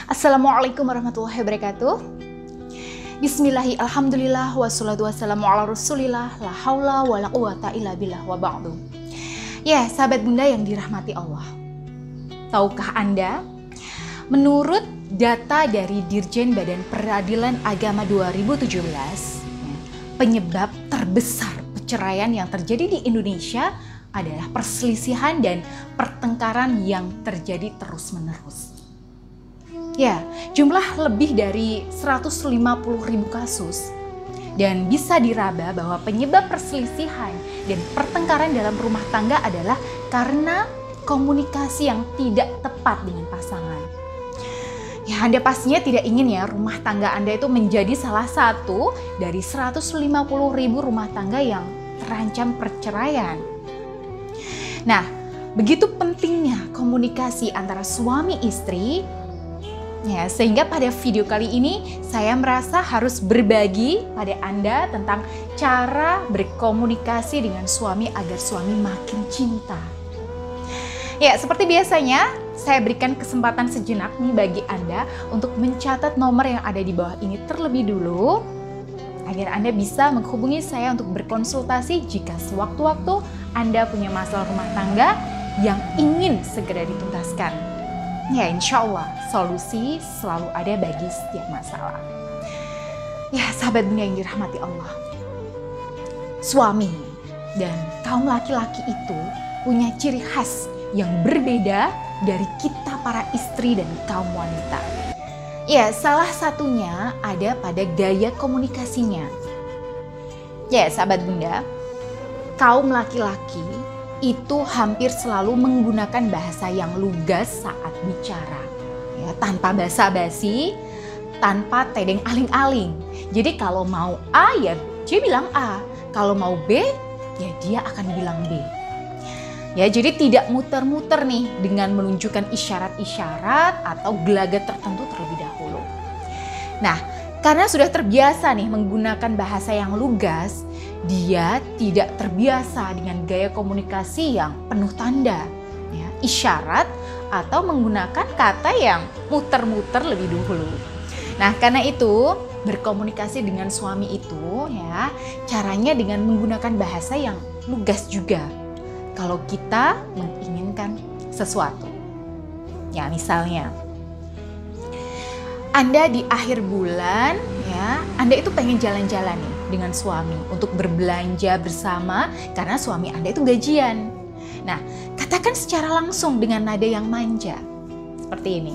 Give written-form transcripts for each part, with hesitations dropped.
Assalamualaikum warahmatullahi wabarakatuh. Bismillahi alhamdulillah wassalatu wassalamu ala rasulillah la haula wa la quwata illa billah wa ba'du. Ya, sahabat bunda yang dirahmati Allah. Tahukah Anda, menurut data dari Dirjen Badan Peradilan Agama 2017, penyebab terbesar perceraian yang terjadi di Indonesia adalah perselisihan dan pertengkaran yang terjadi terus-menerus. Ya, jumlah lebih dari 150.000 kasus. Dan bisa diraba bahwa penyebab perselisihan dan pertengkaran dalam rumah tangga adalah karena komunikasi yang tidak tepat dengan pasangan. Ya, Anda pastinya tidak ingin ya rumah tangga Anda itu menjadi salah satu dari 150.000 rumah tangga yang terancam perceraian. Nah, begitu pentingnya komunikasi antara suami istri. Ya, sehingga pada video kali ini saya merasa harus berbagi pada Anda tentang cara berkomunikasi dengan suami agar suami makin cinta. Ya, seperti biasanya saya berikan kesempatan sejenak nih bagi Anda untuk mencatat nomor yang ada di bawah ini terlebih dulu agar Anda bisa menghubungi saya untuk berkonsultasi jika sewaktu-waktu Anda punya masalah rumah tangga yang ingin segera dituntaskan. Ya, insya Allah solusi selalu ada bagi setiap masalah. Ya, sahabat bunda yang dirahmati Allah. Suami dan kaum laki-laki itu punya ciri khas yang berbeda dari kita para istri dan kaum wanita. Ya, salah satunya ada pada gaya komunikasinya. Ya, sahabat bunda, kaum laki-laki itu hampir selalu menggunakan bahasa yang lugas saat bicara. Ya, tanpa basa-basi, tanpa tedeng aling-aling. Jadi kalau mau A ya dia bilang A, kalau mau B ya dia akan bilang B. Ya, jadi tidak muter-muter nih dengan menunjukkan isyarat-isyarat atau gelagat tertentu terlebih dahulu. Nah, karena sudah terbiasa nih menggunakan bahasa yang lugas, dia tidak terbiasa dengan gaya komunikasi yang penuh tanda, ya, isyarat atau menggunakan kata yang muter-muter lebih dahulu. Nah, karena itu berkomunikasi dengan suami itu ya caranya dengan menggunakan bahasa yang lugas juga. Kalau kita menginginkan sesuatu, ya misalnya Anda di akhir bulan ya, Anda itu pengen jalan-jalan nih dengan suami untuk berbelanja bersama karena suami Anda itu gajian. Nah, katakan secara langsung dengan nada yang manja. Seperti ini.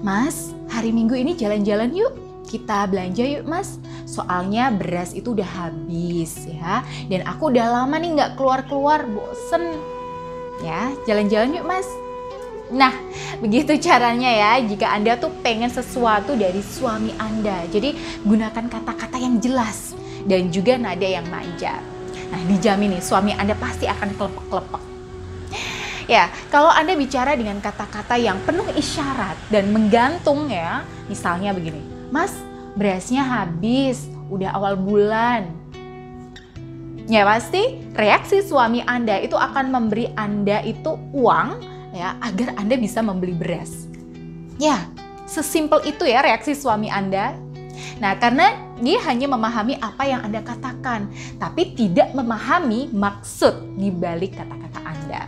Mas, hari Minggu ini jalan-jalan yuk. Kita belanja yuk mas. Soalnya beras itu udah habis ya. Dan aku udah lama nih gak keluar-keluar, bosen. Ya, jalan-jalan yuk mas. Nah, begitu caranya ya jika Anda tuh pengen sesuatu dari suami Anda. Jadi gunakan kata-kata yang jelas dan juga nada yang manja. Nah, dijamin nih suami Anda pasti akan kelepek-kelepek. Ya, kalau Anda bicara dengan kata-kata yang penuh isyarat dan menggantung ya, misalnya begini, Mas, berasnya habis, udah awal bulan. Ya pasti reaksi suami Anda itu akan memberi Anda itu uang ya agar Anda bisa membeli beras. Ya, sesimpel itu ya reaksi suami Anda. Nah, karena dia hanya memahami apa yang Anda katakan, tapi tidak memahami maksud di balik kata-kata Anda.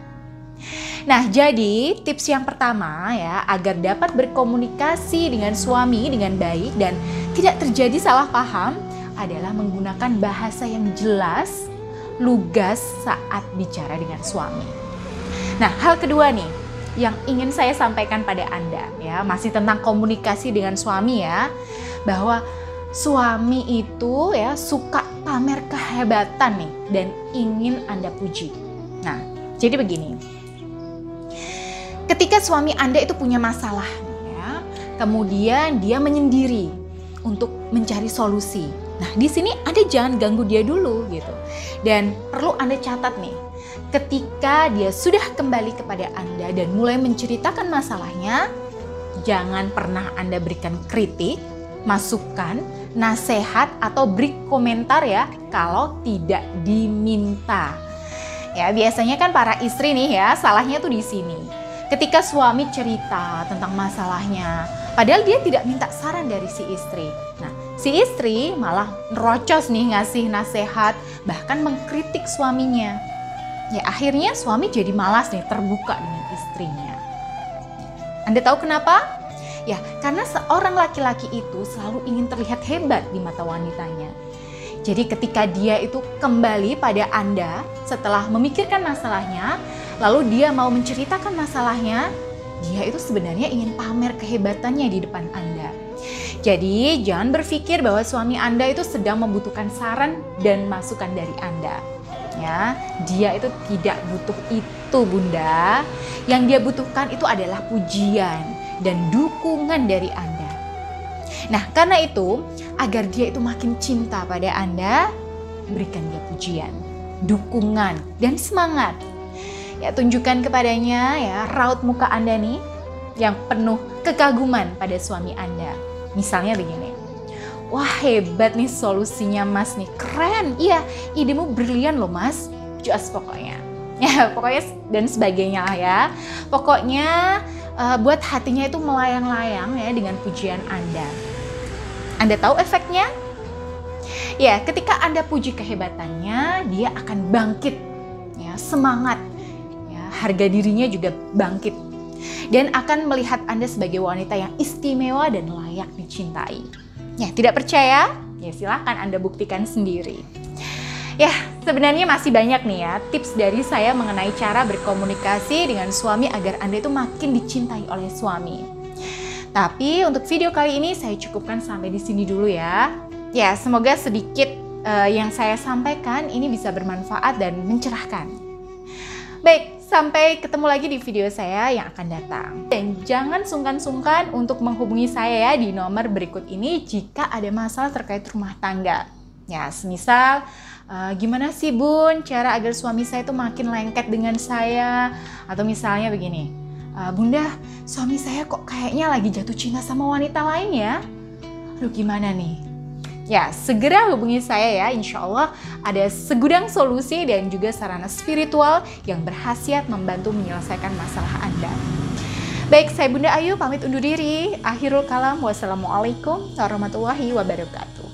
Nah, jadi tips yang pertama ya agar dapat berkomunikasi dengan suami dengan baik dan tidak terjadi salah paham adalah menggunakan bahasa yang jelas, lugas saat bicara dengan suami. Nah, hal kedua nih yang ingin saya sampaikan pada Anda ya, masih tentang komunikasi dengan suami ya, bahwa suami itu ya suka pamer kehebatan nih dan ingin Anda puji. Nah, jadi begini. Ketika suami Anda itu punya masalah ya, kemudian dia menyendiri untuk mencari solusi. Nah, di sini Anda jangan ganggu dia dulu gitu. Dan perlu Anda catat nih, ketika dia sudah kembali kepada Anda dan mulai menceritakan masalahnya, jangan pernah Anda berikan kritik, masukan, nasihat, atau beri komentar ya kalau tidak diminta. Ya, biasanya kan para istri nih ya, salahnya tuh di sini. Ketika suami cerita tentang masalahnya, padahal dia tidak minta saran dari si istri. Nah, si istri malah nerocos nih ngasih nasihat, bahkan mengkritik suaminya. Ya akhirnya suami jadi malas nih terbuka dengan istrinya. Anda tahu kenapa? Ya karena seorang laki-laki itu selalu ingin terlihat hebat di mata wanitanya. Jadi ketika dia itu kembali pada Anda setelah memikirkan masalahnya, lalu dia mau menceritakan masalahnya, dia itu sebenarnya ingin pamer kehebatannya di depan Anda. Jadi jangan berpikir bahwa suami Anda itu sedang membutuhkan saran dan masukan dari Anda. Ya, dia itu tidak butuh itu, Bunda. Yang dia butuhkan itu adalah pujian dan dukungan dari Anda. Nah, karena itu, agar dia itu makin cinta pada Anda, berikan dia pujian, dukungan, dan semangat. Ya, tunjukkan kepadanya ya raut muka Anda nih yang penuh kekaguman pada suami Anda. Misalnya begini, wah hebat nih solusinya Mas nih, keren, iya idemu brilian loh Mas, just pokoknya. Ya pokoknya dan sebagainya lah ya. Pokoknya buat hatinya itu melayang-layang ya dengan pujian Anda. Anda tahu efeknya? Ya, ketika Anda puji kehebatannya, dia akan bangkit, ya, semangat, ya, harga dirinya juga bangkit, dan akan melihat Anda sebagai wanita yang istimewa dan layak dicintai. Ya, tidak percaya? Ya, silakan Anda buktikan sendiri. Ya, sebenarnya masih banyak nih ya tips dari saya mengenai cara berkomunikasi dengan suami agar Anda itu makin dicintai oleh suami. Tapi untuk video kali ini saya cukupkan sampai di sini dulu ya. Ya, semoga sedikit yang saya sampaikan ini bisa bermanfaat dan mencerahkan. Baik, sampai ketemu lagi di video saya yang akan datang. Dan jangan sungkan-sungkan untuk menghubungi saya ya di nomor berikut ini jika ada masalah terkait rumah tangga. Ya, semisal gimana sih Bun cara agar suami saya itu makin lengket dengan saya? Atau misalnya begini, Bunda, suami saya kok kayaknya lagi jatuh cinta sama wanita lain ya? Aduh gimana nih? Ya, segera hubungi saya ya, insya Allah ada segudang solusi dan juga sarana spiritual yang berkhasiat membantu menyelesaikan masalah Anda. Baik, saya Bunda Ayu pamit undur diri. Akhirul kalam, wassalamualaikum warahmatullahi wabarakatuh.